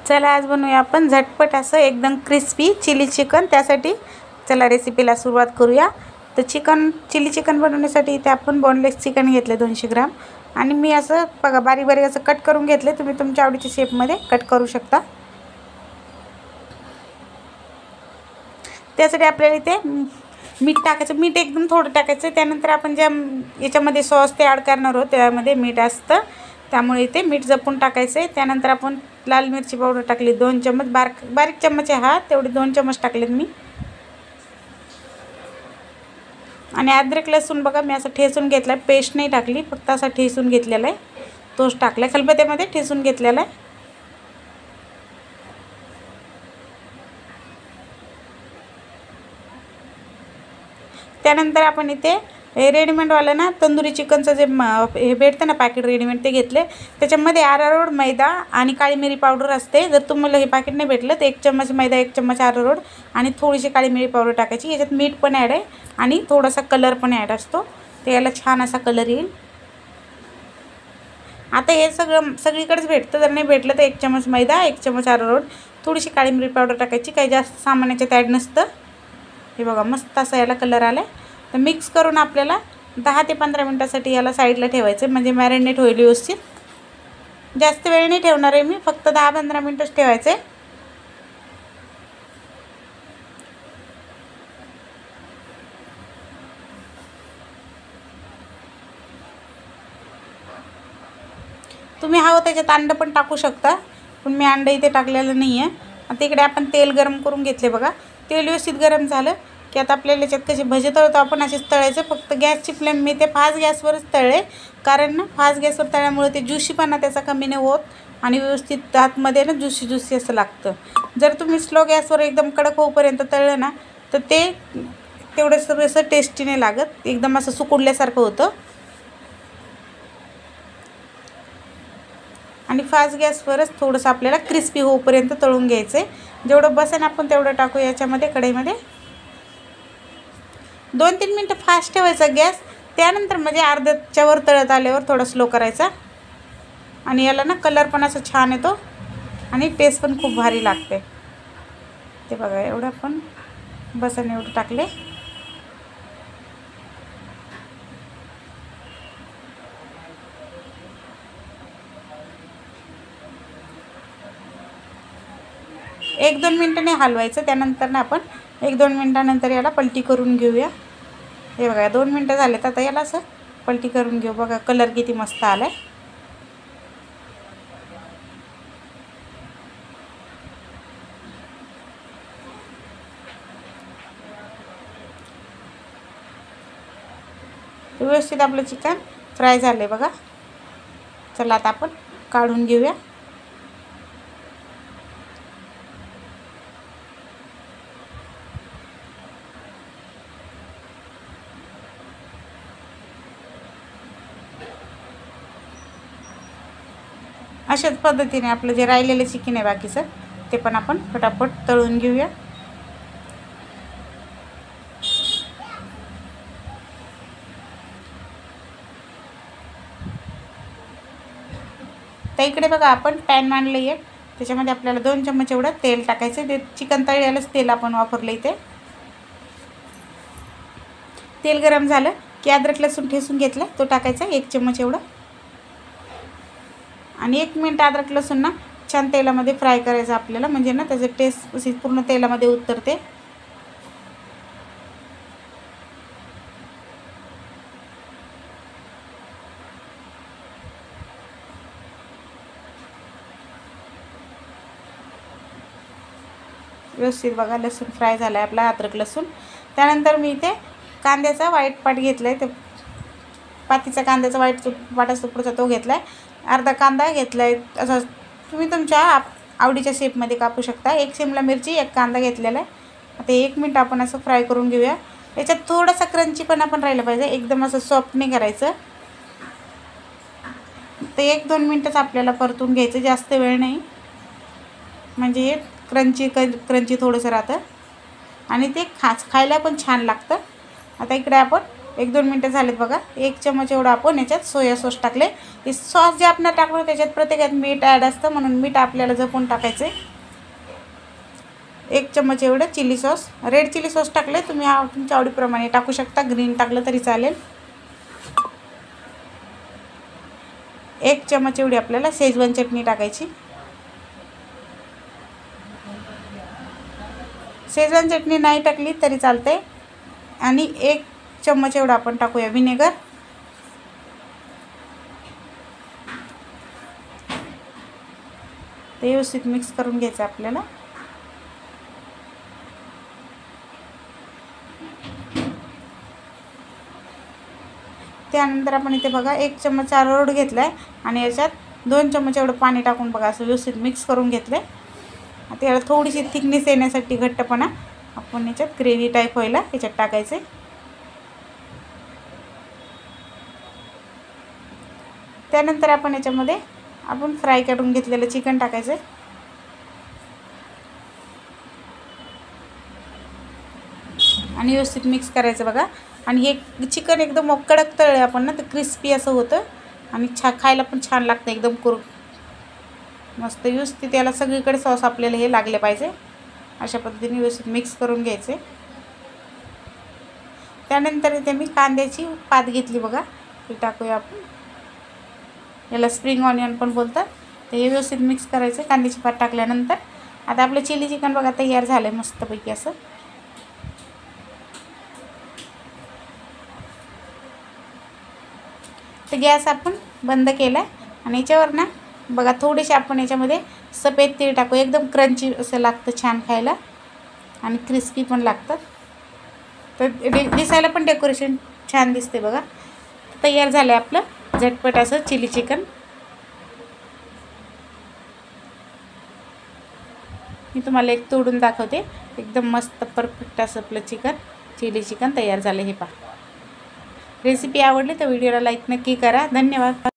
चला आज बनवूया आपण झटपट असं एकदम क्रिस्पी चिली चिकन। त्यासाठी चला रेसिपीला सुरुवात करूया। तर चिली चिकन बनवण्यासाठी इथे आपण बोनलेस चिकन घेतले 200 ग्राम आणि मी असं बघा बारीक बारीक असं कट करून घेतले। तुम्ही तुमच्या आवडीच्या शेपमध्ये कट करू शकता। त्यासाठी आपल्याला इथे मीठ टाकायचं, मीठ एकदम थोडं टाकायचं। त्यानंतर आपण ज्या याच्यामध्ये सॉस ते ॲड करणार आहोत त्यामध्ये मीठ असतं, त्यामुळे इथे मीठ जपून टाकायचं आहे। त्यानंतर आपण लाल मिरची पावडर टाकली 2 चम्मच, बारीक चम्मच आहे हा, तेवढे 2 चम्मच टाकलेत मी। आणि अद्रक लसूण बघा मी असं ठेचून घेतला, पेस्ट नाही टाकली, फक्त असा ठेचून घेतलेला आहे, तोच टाकला, खलबत्त्यामध्ये ठेचून घेतलेला आहे। त्यानंतर आपण इथे रेडीमेडवालं ना तंदुरी चिकनचं जे हे भेटतं ना पॅकेट रेडीमेड ते घेतले। त्याच्यामध्ये अरारोट, मैदा आणि काळी मिरी पावडर असते। जर तुम्हाला हे पॅकेट नाही भेटलं तर 1 चम्मच मैदा, 1 चम्मच अरारोट आणि थोडीशी काळी मिरी पावडर टाकायची। याच्यात मीठ पण ॲड आहे आणि थोडासा कलर पण ॲड असतो, ते याला छान असा कलर येईल। आता हे सगळीकडेच भेटतं, जर नाही भेटलं तर 1 चम्मच मैदा, 1 चम्मच अरारोट, थोडीशी काळी मिरी पावडर टाकायची, काही जास्त सामान याच्यात ॲड नसतं। हे बघा मस्त असा याला कलर आला आहे। तर मिक्स करून आपल्याला 10 ते 15 मिनिटासाठी याला साईडला ठेवायचं, म्हणजे मॅरिनेट होईल व्यवस्थित। जास्त वेळ नाही ठेवणार आहे मी, फक्त 10-15 मिनिटच ठेवायचे। तुम्ही हवं त्याच्यात अंडं पण टाकू शकता, पण मी अंडं इथे टाकलेलं नाही आहे। आता इकडे आपण तेल गरम करून घेतले बघा, तेल व्यवस्थित गरम झालं की आता आपल्याला याच्यात कसे भजे तळतो आपण असेच तळायचं। फक्त गॅसची फ्लेम मी ते फास्ट गॅसवरच तळले, कारण ना फास्ट गॅसवर तळल्यामुळे ते ज्युशीपणा त्याचा कमी नाही होत आणि व्यवस्थित आतमध्ये ना ज्युसी असं लागतं। जर तुम्ही स्लो गॅसवर एकदम कडक होईपर्यंत तळलं ना तर ते तेवढं असं टेस्टी नाही लागत, एकदम असं सुकुडल्यासारखं होतं। आणि फास्ट गॅसवरच थोडंसं आपल्याला क्रिस्पी होईपर्यंत तळून घ्यायचं आहे। जेवढं बसेन आपण तेवढं टाकू याच्यामध्ये कढईमध्ये। 2-3 मिनटं फास्ट ठेवायचा गॅस, त्यानंतर म्हणजे अर्ध्याच्या वर तळत आल्यावर थोडा स्लो करायचा आणि याला ना कलर पण असं छान येतो आणि टेस्ट पण खूप भारी लागते। ते बघा एवढं आपण बसन एवढं टाकले। एक 2 मिनटांनी हलवायचं, त्यानंतर ना आपण 1-2 मिनटानंतर याला पलटी करून घेऊया। हे बघा 2 मिनटं झालेत, आता याला असं पलटी करून घेऊ। बघा कलर किती मस्त आलाय। व्यवस्थित आपलं चिकन फ्राय झाले बघा। चला आता आपण काढून घेऊया। अशाच पद्धतीने आपलं जे राहिलेलं चिकन आहे बाकीचं ते पण आपण फटाफट तळून घेऊया। तर इकडे बघा आपण पॅन मांडलं आहे, त्याच्यामध्ये आपल्याला 2 चम्मच एवढं तेल टाकायचं। ते चिकन तळलेलंच तेल आपण वापरलं इथे। तेल गरम झालं की अद्रक लसूण ठेचून घेतलं तो टाकायचा 1 चम्मच एवढं आणि 1 मिनिट अद्रक लसूण ना छान तेलामध्ये फ्राय करायचं आपल्याला, म्हणजे ना त्याचं टेस्ट अशी पूर्ण तेलामध्ये उतरते। व्यवस्थित बघा लसूण फ्राय झाला आहे आपला अद्रक लसूण। त्यानंतर मी इथे कांद्याचा व्हाईट पार्ट घेतला आहे, ते पातीचा कांद्याचा व्हाईट पाट असतो पुढचा तो घेतला आहे। अर्धा कांदा घेतला आहे, असं तुम्ही तुमच्या आवडीच्या शेपमध्ये कापू शकता। 1 शिमला मिरची, 1 कांदा घेतलेला आहे। आता 1 मिनिट आपण असं फ्राय करून घेऊया। याच्यात थोडासा क्रंची पण आपण राहिलं पाहिजे, एकदम असं सॉफ्ट नाही करायचं। तर 1-2 मिनटच आपल्याला परतून घ्यायचं, जास्त वेळ नाही, म्हणजे हे क्रंची थोडंसं राहतं आणि ते खायला पण छान लागतं। आता इकडे आपण 1-2 मिनटं झालेत बघा. 1 चमच एवढं आपण याच्यात सोया सॉस टाकले. हे सॉस जे आपण टाकलं त्याच्यात प्रत्येकात मीठ ॲड असतं, म्हणून मीठ आपल्याला जपून टाकायचं आहे. 1 चमच एवढं chilli sauce, red chilli sauce टाकले. तुम्ही तुमच्या आवडीप्रमाणे टाकू शकता, ग्रीन टाकलं तरी चालेल. 1 चमच एवढी आपल्याला शेजवान चटणी टाकायची. शेजवान चटणी नाही टाकली तरी चालते. आणि 1 चम्मच एवढं आपण टाकूया व्हिनेगर. ते व्यवस्थित मिक्स करून घ्यायचं आपल्याला. त्यानंतर आपण इथे बघा 1 चम्मच अरारोट घेतला आहे आणि याच्यात 2 चम्मच एवढं पाणी टाकून बघा असं व्यवस्थित मिक्स करून घेतलं आहे. आता याला थोडीशी थिकनेस येण्यासाठी, घट्टपणा, आपण याच्यात ग्रेव्ही टाईप व्हायला याच्यात टाकायचं आहे. त्यानंतर आपण याच्यामध्ये आपण फ्राय करून घेतलेलं चिकन टाकायचं आहे. आणि व्यवस्थित मिक्स करायचं बघा. आणि हे चिकन एकदम कडक तळले आपण ना, तर क्रिस्पी असं होतं आणि खायला पण छान लागतं, एकदम मस्त व्यवस्थित. याला सगळीकडे सॉस आपल्याला हे लागले पाहिजे. अशा पद्धतीने व्यवस्थित मिक्स करून घ्यायचे. त्यानंतर इथे मी कांद्याची पात घेतली बघा, ती टाकूया आपण. याला स्प्रिंग ऑनियन पण बोलतात. तर हे व्यवस्थित मिक्स करायचं कांद्याची पात टाकल्यानंतर. आता आपलं चिली चिकन बघा तयार झालं आहे मस्तपैकी असं. तर गॅस आपण बंद केला आहे आणि याच्यावर ना बघा थोडेसे आपण याच्यामध्ये सफेद तीळ टाकू. एकदम क्रंची असं लागतं, छान खायला आणि क्रिस्पी पण लागतात. तर दिसायला पण डेकोरेशन छान दिसते बघा. तयार झालं आहे आपलं झटपट असं चिली चिकन. मी तुम्हाला एक तोडून दाखवते. एकदम मस्त परफेक्ट असं आपलं चिली चिकन तयार झालं. हे पहा. रेसिपी आवडली तर व्हिडिओला लाईक नक्की करा. धन्यवाद.